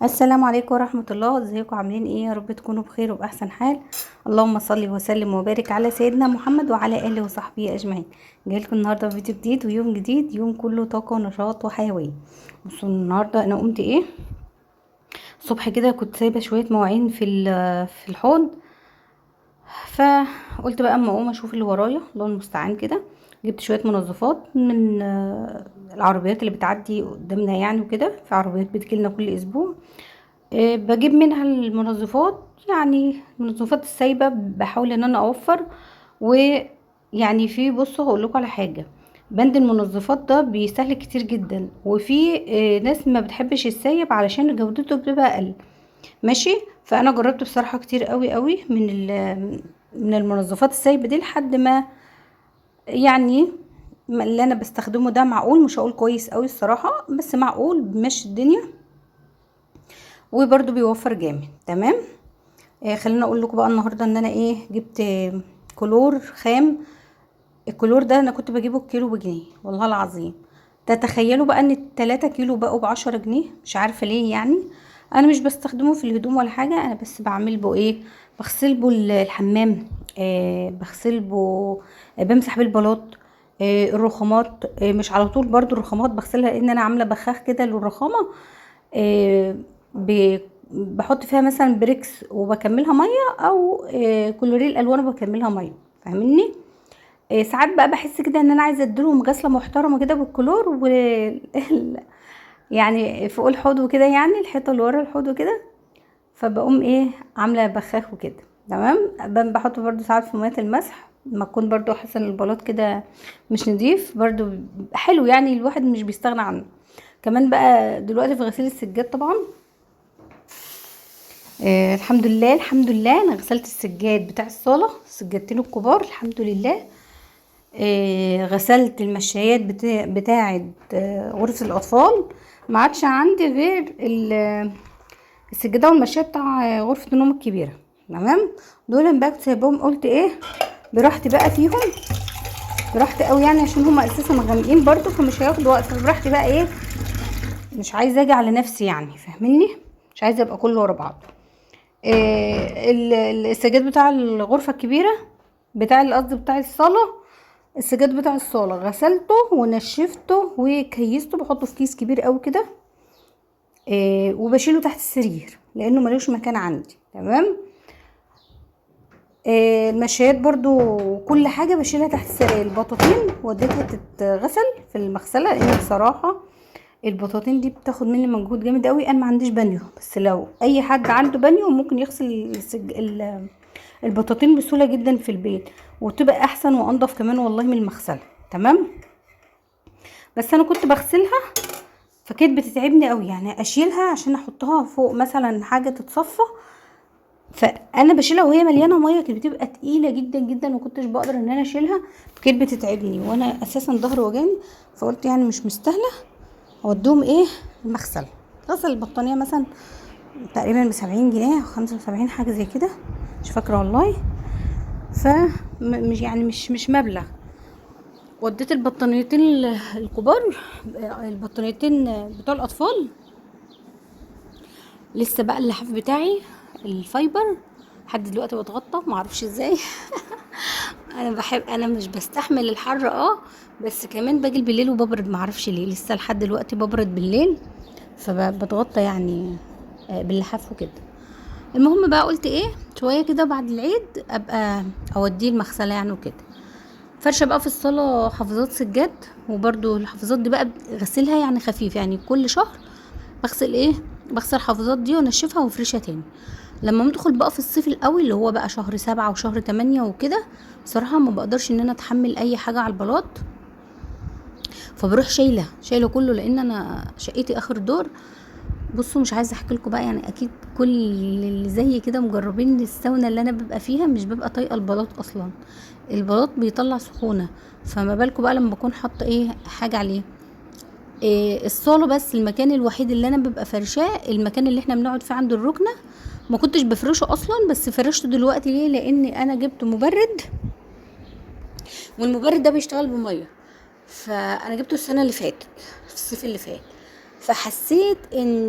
السلام عليكم ورحمة الله. ازيكم عاملين ايه؟ يا رب تكونوا بخير وبأحسن حال. اللهم صل وسلم وبارك على سيدنا محمد وعلى آله وصحبه أجمعين. جايلكم النهاردة فيديو جديد ويوم جديد، يوم كله طاقة ونشاط وحيوية. بصوا النهاردة انا قمت ايه الصبح كده، كنت سايبة شوية مواعين في الحوض، فقلت بقى اما اقوم اشوف اللي ورايا، الله المستعان كده. جبت شوية منظفات من العربيات اللي بتعدي قدامنا يعني، وكده في عربيات بتجيلنا كل اسبوع. بجيب منها المنظفات، يعني المنظفات السايبة بحاول ان انا اوفر. ويعني في، بصوا هقول لكم على حاجة، بند المنظفات ده بيستهلك كتير جدا، وفي ناس ما بتحبش السايب علشان جودته بتبقى اقل. ماشي. فانا جربت بصراحة كتير قوي قوي من المنظفات السايبة دي، لحد ما يعني اللي انا بستخدمه ده معقول، مش هقول كويس قوي الصراحة، بس معقول بيمشي الدنيا وبرده بيوفر جامد. تمام. خلينا اقول لكم بقى النهارده ان انا ايه جبت كلور خام. الكلور ده انا كنت بجيبه الكيلو بجنيه والله العظيم. تتخيلوا بقى ان التلاتة كيلو بقوا ب10 جنيه، مش عارفه ليه يعني. انا مش بستخدمه في الهدوم ولا حاجه، انا بس بعمل بو ايه، بغسل بو الحمام. بغسل بو، بمسح بيه البلاط. الرخامات، مش على طول برضو الرخامات بغسلها، لان انا عامله بخاخ كده للرخامه. آه بحط فيها مثلا بريكس وبكملها ميه، او كلوريل الوان وبكملها ميه. فاهميني؟ ساعات بقى بحس كده ان انا عايزه اديلهم غسله محترمه كده بالكلور يعني فوق الحوض وكده، يعني الحيطه اللي ورا الحوض وكده. فبقوم ايه عامله بخاخ وكده. تمام. بحط برضو ساعات في ميه المسح، ما اكون برضو حاسه ان البلاط كده مش نضيف، برضو حلو يعني، الواحد مش بيستغنى عنه. كمان بقى دلوقتي في غسيل السجاد طبعا. الحمد لله الحمد لله، انا غسلت السجاد بتاع الصاله، السجادتين الكبار الحمد لله. غسلت المشايات بتاعه غرفه الاطفال. ما عادش عندي غير السجاده والمشاية بتاع غرفه النوم الكبيره. تمام. دول بقى كنت سايباهم، قلت ايه براحتي بقى فيهم، براحتي قوي يعني، عشان هما اساسا غامقين برضو فمش هياخدوا وقت، فبراحتي بقى ايه، مش عايزه اجي على نفسي يعني، فاهميني؟ مش عايزه ابقى كله ورا بعض. السجاد بتاع الغرفة الكبيرة، بتاع القصد بتاع الصالة، السجاد بتاع الصالة غسلته ونشفته وكيسته، بحطه في كيس كبير قوي كده. وبشيله تحت السرير لانه ملوش مكان عندي. تمام. المشايات برضو كل حاجة بشيلها تحت السرير. البطاطين وديتها تتغسل في المغسلة، لان بصراحة البطاطين دي بتاخد مني مجهود جامد قوي. انا ما عنديش بانيو، بس لو اي حد عنده بانيو ممكن يغسل البطاطين بسهوله جدا في البيت، وتبقى احسن وانضف كمان والله من المغسله. تمام. بس انا كنت بغسلها فكانت بتتعبني قوي، يعني اشيلها عشان احطها فوق مثلا حاجه تتصفى، فانا بشيلها وهي مليانه ميه، كانت بتبقى تقيله جدا جدا، وما كنتش بقدر ان انا اشيلها، فكانت بتتعبني وانا اساسا ظهري وجعني. فقلت يعني مش مستاهله اوديهم ايه المغسله. غسل البطانيه مثلا تقريبا ب70 جنيه او 75 حاجه زي كده، مش فاكره والله. مش يعني مش مبلغ. وديت البطانيتين الكبار، البطانيتين بتوع الاطفال. لسه بقى اللحاف بتاعي الفايبر لحد دلوقتي بتغطى، معرفش ازاي. انا مش بستحمل الحر، بس كمان باجي بالليل وببرد، معرفش ليه لسه لحد دلوقتي ببرد بالليل، فبتغطى يعني باللحاف وكده. المهم بقى قلت ايه شويه كده بعد العيد ابقى اوديه المغسله يعني وكده. فرشه بقى في الصاله حافظات سجاد، وبرده الحافظات دي بقى غسلها يعني خفيف، يعني كل شهر بغسل ايه، بغسل الحافظات دي وانشفها وافرشها تاني. لما ندخل بقى في الصيف القوي اللي هو بقى شهر 7 وشهر 8 وكده، بصراحه ما بقدرش ان انا اتحمل اي حاجه على البلاط، فبروح شايله كله، لان انا شقتي اخر دور. بصوا مش عايزه احكي لكم بقى، يعني اكيد كل اللي زي كده مجربين الساونا اللي انا ببقى فيها، مش ببقى طايقه البلاط اصلا، البلاط بيطلع سخونه، فما بالكم بقى لما بكون حاطه ايه حاجه عليه. الصاله بس المكان الوحيد اللي انا ببقى فرشاه، المكان اللي احنا بنقعد فيه عند الركنه، ما كنتش بفرشه اصلا، بس فرشته دلوقتي ليه، لان انا جبت مبرد، والمبرد ده بيشتغل بميه، فانا جبته السنه اللي فاتت في الصيف اللي فات. فحسيت ان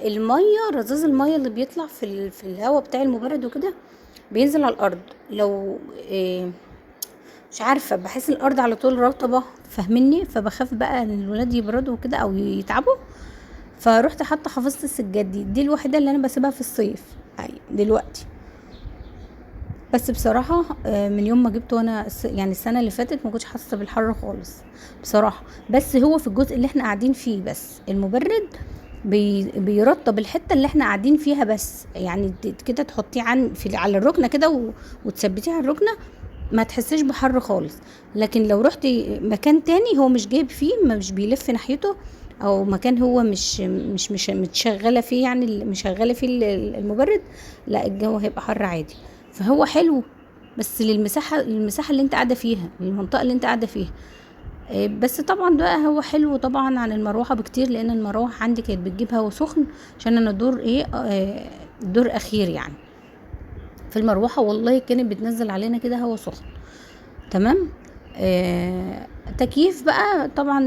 الميه، رذاذ الميه اللي بيطلع في الهواء بتاع المبرد وكده بينزل على الارض. لو مش عارفه، بحس الارض على طول رطبه، فاهمني؟ فبخاف بقى ان الولاد يبردوا كده او يتعبوا. فروحت حاطه حفظت السجاد دي الوحيده اللي انا بسيبها في الصيف دلوقتي. بس بصراحة من يوم ما جبته وانا يعني السنة اللي فاتت ما كنتش حاسة بالحر خالص بصراحة. بس هو في الجزء اللي احنا قاعدين فيه بس المبرد بيرطب الحتة اللي احنا قاعدين فيها بس، يعني كده تحطيه على الركنة كده وتثبتيه على الركنة ما تحسيش بحر خالص. لكن لو رحتي مكان تاني هو مش جايب فيه، مش بيلف ناحيته، او مكان هو مش متشغله فيه، يعني مشغله فيه المبرد، لا الجو هيبقى حر عادي. فهو حلو بس المساحه اللي انت قاعده فيها، المنطقه اللي انت قاعده فيها. بس طبعا بقى هو حلو طبعا عن المروحه بكتير، لان المروحه عندي كانت بتجيب هوا سخن عشان انا دور دور اخير يعني. في المروحه والله كانت بتنزل علينا كده هوا سخن. تمام. تكييف بقى طبعا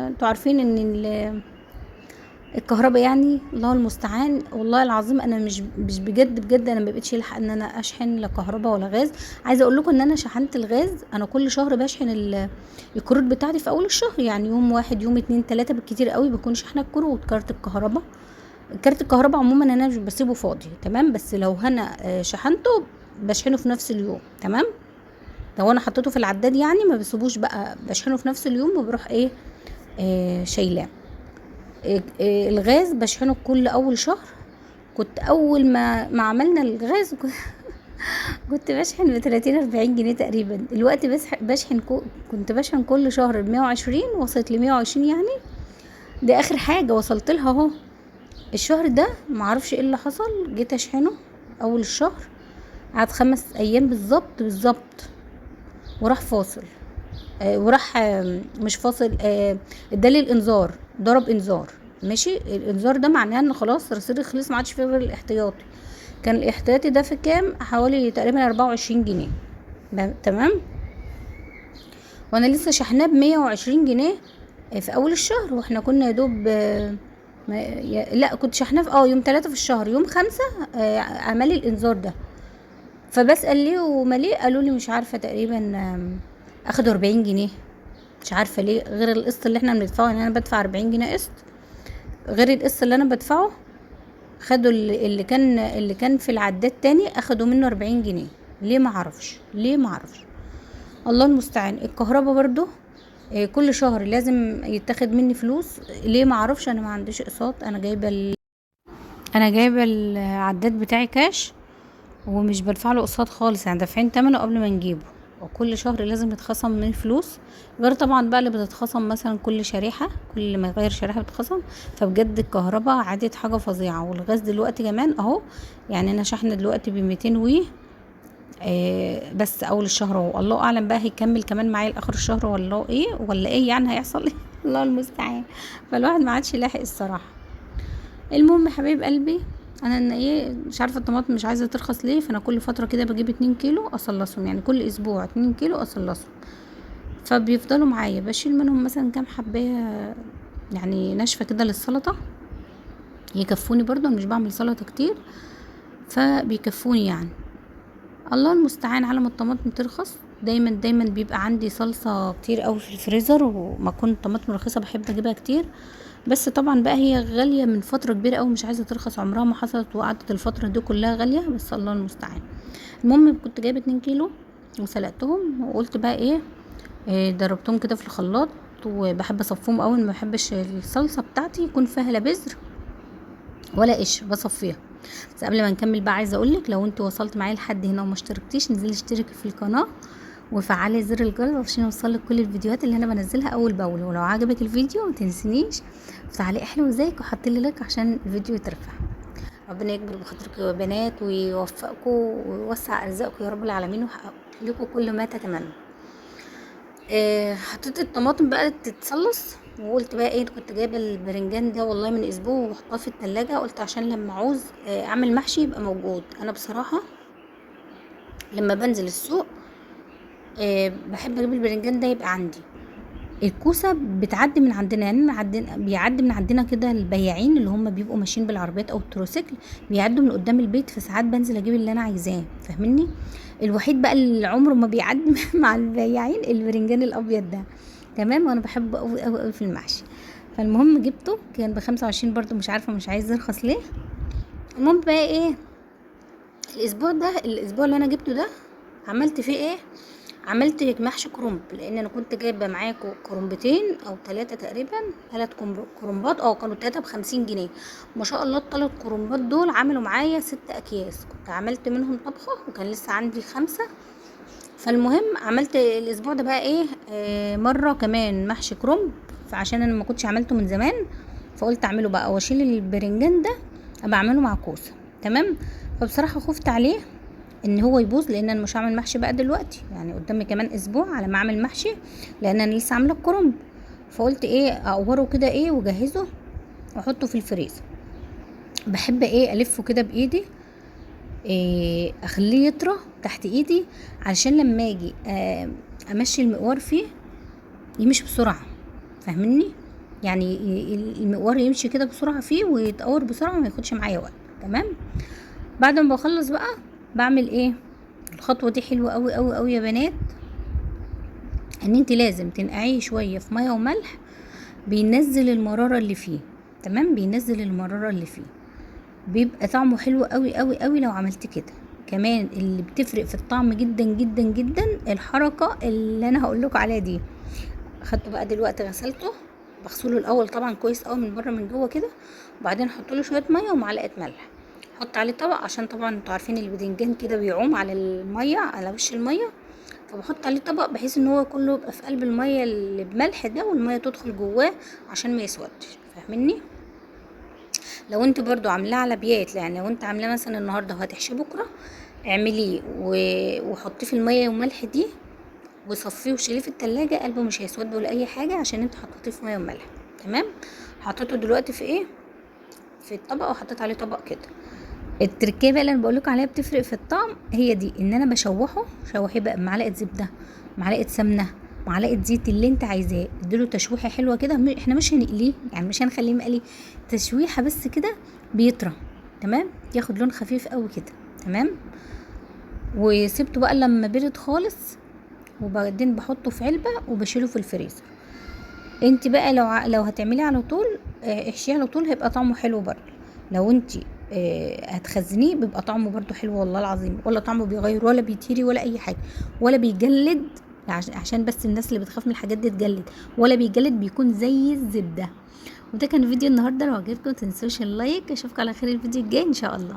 انتوا عارفين ان الكهرباء يعني الله المستعان. والله العظيم انا مش بجد انا ما بقتش الحق ان انا اشحن لا كهرباء ولا غاز. عايزه اقول لكم ان انا شحنت الغاز، انا كل شهر بشحن الكروت بتاعتي في اول الشهر، يعني يوم واحد يوم اتنين تلاته بالكتير قوي بكون شحنه الكروت. كارت الكهرباء عموما انا مش بسيبه فاضي، تمام؟ بس لو انا شحنته بشحنه في نفس اليوم، تمام؟ لو انا حطيته في العداد يعني ما بسيبوش بقى، بشحنه في نفس اليوم وبروح شايلاه. الغاز بشحنه كل اول شهر. كنت اول ما عملنا الغاز كنت بشحن ب30-40 جنيه تقريبا. دلوقتي كنت بشحن كل شهر ب120، وصلت ل120 يعني. ده اخر حاجه وصلت لها اهو. الشهر ده معرفش ايه اللي حصل، جيت اشحنه اول الشهر، قعد 5 ايام بالظبط وراح فاصل. وراح مش فاصل، ادالي الانذار، ضرب انذار. ماشي، الانذار ده معناه ان خلاص رصيدي خلص، ما عادش فيه غير الاحتياطي. كان الاحتياطي ده في كام؟ حوالي تقريبا 24 جنيه. تمام. وانا لسه شحناه ب120 جنيه في اول الشهر، واحنا كنا يدوب لا كنت شحناه في يوم 3 في الشهر، يوم 5 عملي الانذار ده. فبسأل ليه وما ليه، قالوا لي مش عارفة، تقريبا اخدوا 40 جنيه. مش عارفة ليه، غير القسط اللي احنا بندفعه، يعني انا بدفع 40 جنيه قسط، غير القسط اللي انا بدفعه خدوا اللي كان في العداد تاني، اخدوا منه 40 جنيه. ليه؟ ما اعرفش. الله المستعان. الكهرباء برضو كل شهر لازم يتاخد مني فلوس. ليه؟ ما اعرفش. انا ما عنديش اقساط، انا جايبه العداد بتاعي كاش، ومش بدفع له اقساط خالص، يعني دافعين ثمنه قبل ما نجيبه. وكل شهر لازم يتخصم من فلوس، غير طبعا بقى اللي بتتخصم مثلا كل شريحه، كل ما يغير شريحه بتتخصم. فبجد الكهرباء عادت حاجه فظيعه، والغاز دلوقتي كمان اهو. يعني انا شحنه دلوقتي ب200 بس اول الشهر اهو. الله اعلم بقى هيكمل كمان معايا لاخر الشهر ولا ايه يعني هيحصل ايه الله المستعان. فالواحد ما عادش لاحق الصراحه. المهم حبيب قلبي، انا ان مش عارفه الطماطم مش عايزه ترخص ليه، فانا كل فتره كده بجيب 2 كيلو اصلصهم، يعني كل اسبوع 2 كيلو اصلصهم. فبيفضلوا معايا، بشيل منهم مثلا كام حبايه يعني ناشفه كده للسلطه، يكفوني برضو. أنا مش بعمل سلطه كتير، فبيكفوني يعني. الله المستعان. على ما الطماطم ترخص دايما بيبقى عندي صلصه كتير قوي في الفريزر، وما كنت الطماطم رخيصه بحب اجيبها كتير. بس طبعا بقى هي غاليه من فتره كبيره قوي، مش عايزه ترخص، عمرها ما حصلت، وقعدت الفتره دي كلها غاليه، بس الله المستعان. المهم كنت جايبه 2 كيلو وسلقتهم، وقلت بقى ضربتهم كده في الخلاط. وبحب اصفهم قوي، ما بحبش الصلصه بتاعتي يكون فيها لا بذر ولا قشر، بصفيها. بس قبل ما نكمل بقى عايزه اقولك، لو انت وصلت معايا لحد هنا وما اشتركتيش، انزلي اشتركي في القناه وفعلي زر الجرس عشان يوصلك كل الفيديوهات اللي انا بنزلها اول باول. ولو عجبك الفيديو ما تنسينيش في تعليق حلو زيك، وحطي لي لايك عشان الفيديو يترفع. ربنا يكبر بخاطركم يا بنات، ويوفقكم ويوسع ارزاقكم يا رب العالمين، ويحقق لكم كل ما تتمنوا. حطيت الطماطم بقى تتصلص، وقلت بقى كنت جايبه البرنجان ده والله من اسبوع، وحطاه في التلاجة، قلت عشان لما عاوز اعمل محشي يبقى موجود. انا بصراحه لما بنزل السوق بحب اجيب البرنجان ده يبقى عندي. الكوسه بتعدي من عندنا، يعني بيعدي من عندنا كده البياعين اللي هم بيبقوا ماشيين بالعربيات او التروسيكل، بيعدوا من قدام البيت، فساعات بنزل اجيب اللي انا عايزاه، فاهمني. الوحيد بقى اللي عمره ما بيعدي مع البياعين البرنجان الابيض ده، تمام. وانا بحبه قوي قوي قوي في المحشي. فالمهم جبته كان ب25 برضو، مش عارفه مش عايز يرخص ليه. المهم بقى ايه، الاسبوع اللي انا جبته ده عملت فيه ايه، عملت محشي كرنب، لان انا كنت جايبه معايا كرنبتين او 3 تقريبا، 3 كرنبات، كانوا 3 ب50 جنيه. ما شاء الله ال3 كرنبات دول عملوا معايا 6 اكياس، كنت عملت منهم طبخه وكان لسه عندي 5. فالمهم عملت الاسبوع ده بقى ايه، مره كمان محشي كرنب، فعشان انا ما كنتش عملته من زمان فقلت اعمله بقى، واشيل البرنجان ده ابقى اعمله مع كوسه، تمام. فبصراحه خفت عليه ان هو يبوظ، لان انا مش هعمل محشي بقى دلوقتي، يعني قدامي كمان اسبوع على ما اعمل محشي، لان انا لسه عامله الكرنب. فقلت ايه، اقوره كده ايه واجهزه واحطه في الفريزر. بحب ايه الفه كده بايدي، إيه اخليه يطرى تحت ايدي، علشان لما اجي امشي المقوار فيه يمشي بسرعه، فاهمني. يعني المقوار يمشي كده بسرعه فيه ويتقور بسرعه وما ياخدش معايا وقت، تمام. بعد ما بخلص بقى بعمل ايه، الخطوه دي حلوه قوي قوي قوي يا بنات، ان انت لازم تنقعيه شويه في ميه وملح، بينزل المراره اللي فيه، تمام، بينزل المراره اللي فيه، بيبقى طعمه حلو قوي قوي قوي لو عملت كده. كمان اللي بتفرق في الطعم جدا جدا جدا الحركه اللي انا هقول لكم عليها دي. خدته بقى دلوقتي غسلته، بغسله الاول طبعا كويس قوي من بره من جوه كده، وبعدين احط له شويه ميه ومعلقه ملح، احط عليه طبق، عشان طبعا انتوا عارفين الباذنجان كده بيعوم على الميه، على وش الميه، فبحط عليه طبق بحيث ان هو كله يبقى في قلب الميه اللي بملح ده، والميه تدخل جواه عشان ما يسودش، فاهمني. لو انت برضو عاملاه على بيات، يعني لو انت عاملاه مثلا النهارده وهتحشي بكره، اعمليه وحطيه في الميه والملح دي، وصفيه وشيليه في التلاجة، قلبه مش هيسود ولا اي حاجه، عشان انت حطيتيه في ميه وملح، تمام. حطيته دلوقتي في ايه، في الطبق، وحطيت عليه طبق كده. التركيبه بقى اللي انا بقولك عليها بتفرق في الطعم هي دي، ان انا شوحيه بقى بمعلقه زبده، معلقه سمنه، معلقه زيت، اللي انت عايزاه، اديله تشويحه حلوه كده. احنا مش هنقليه، يعني مش هنخليه مقلي، تشويحه بس كده بيطرى، تمام، ياخد لون خفيف قوي كده، تمام. وسبته بقى لما برد خالص، وبعدين بحطه في علبه وبشيله في الفريزر. انت بقى لو هتعمليه على طول، احشيه على طول، هيبقى طعمه حلو برضه. لو انت هتخزنيه بيبقى طعمه برضه حلو، والله العظيم، ولا طعمه بيغير ولا بيتيري ولا اي حاجه، ولا بيجلد، عشان بس الناس اللي بتخاف من الحاجات دي تجلد، ولا بيجلد، بيكون زي الزبده. وده كان فيديو النهارده، لو عجبكم متنسوش اللايك. اشوفكم على خير الفيديو الجاي ان شاء الله.